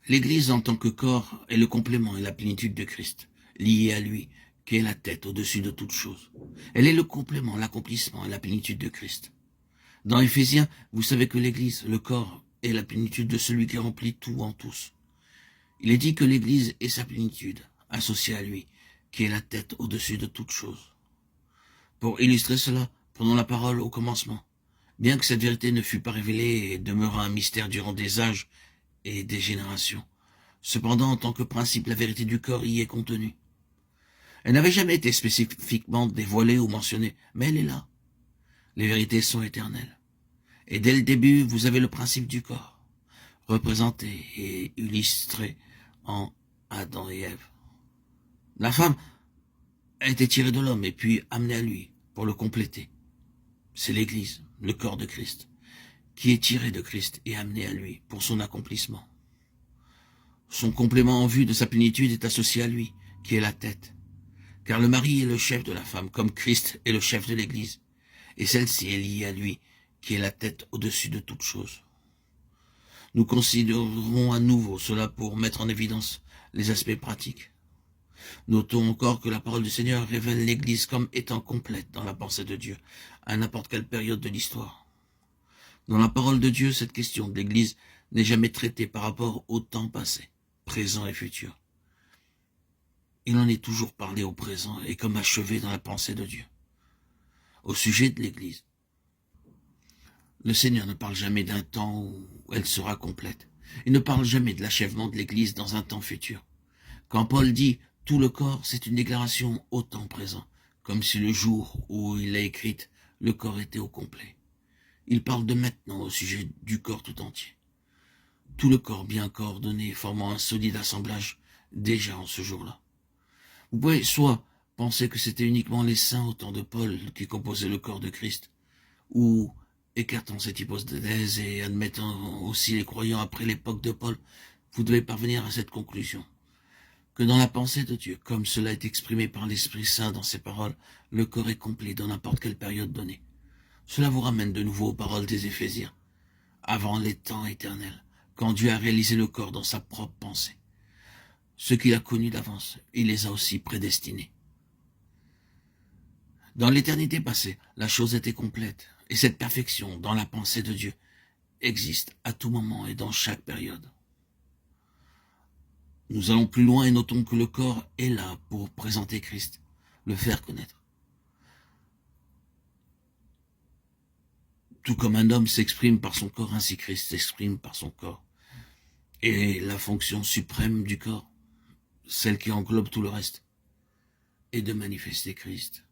L'Église en tant que corps est le complément et la plénitude de Christ, liée à lui, qui est la tête au-dessus de toute chose. Elle est le complément, l'accomplissement et la plénitude de Christ. Dans Éphésiens, vous savez que l'Église, le corps, est la plénitude de celui qui remplit tout en tous. Il est dit que l'Église est sa plénitude, associée à lui, qui est la tête au-dessus de toute chose. Pour illustrer cela, prenons la parole au commencement. Bien que cette vérité ne fût pas révélée et demeura un mystère durant des âges et des générations, cependant, en tant que principe, la vérité du corps y est contenue. Elle n'avait jamais été spécifiquement dévoilée ou mentionnée, mais elle est là. Les vérités sont éternelles. Et dès le début, vous avez le principe du corps, représenté et illustré en Adam et Ève. La femme a été tirée de l'homme et puis amenée à lui pour le compléter. C'est l'Église, le corps de Christ, qui est tiré de Christ et amené à lui pour son accomplissement. Son complément en vue de sa plénitude est associé à lui, qui est la tête. Car le mari est le chef de la femme, comme Christ est le chef de l'Église. Et celle-ci est liée à lui, qui est la tête au-dessus de toute chose. Nous considérerons à nouveau cela pour mettre en évidence les aspects pratiques. Notons encore que la parole du Seigneur révèle l'Église comme étant complète dans la pensée de Dieu, à n'importe quelle période de l'histoire. Dans la parole de Dieu, cette question de l'Église n'est jamais traitée par rapport au temps passé, présent et futur. Il en est toujours parlé au présent et comme achevé dans la pensée de Dieu. Au sujet de l'Église, le Seigneur ne parle jamais d'un temps où elle sera complète. Il ne parle jamais de l'achèvement de l'Église dans un temps futur. Quand Paul dit « tout le corps », c'est une déclaration au temps présent, comme si le jour où il l'a écrite, le corps était au complet. Il parle de maintenant au sujet du corps tout entier. Tout le corps bien coordonné, formant un solide assemblage déjà en ce jour-là. Vous pouvez soit penser que c'était uniquement les saints au temps de Paul qui composaient le corps de Christ, ou, écartant cette hypothèse et admettant aussi les croyants après l'époque de Paul, vous devez parvenir à cette conclusion, que dans la pensée de Dieu, comme cela est exprimé par l'Esprit Saint dans ses paroles, le corps est complet dans n'importe quelle période donnée. Cela vous ramène de nouveau aux paroles des Éphésiens, avant les temps éternels, quand Dieu a réalisé le corps dans sa propre pensée. Ceux qu'il a connus d'avance, il les a aussi prédestinés. Dans l'éternité passée, la chose était complète, et cette perfection dans la pensée de Dieu existe à tout moment et dans chaque période. Nous allons plus loin et notons que le corps est là pour présenter Christ, le faire connaître. Tout comme un homme s'exprime par son corps, ainsi Christ s'exprime par son corps. Et la fonction suprême du corps, celle qui englobe tout le reste, est de manifester Christ.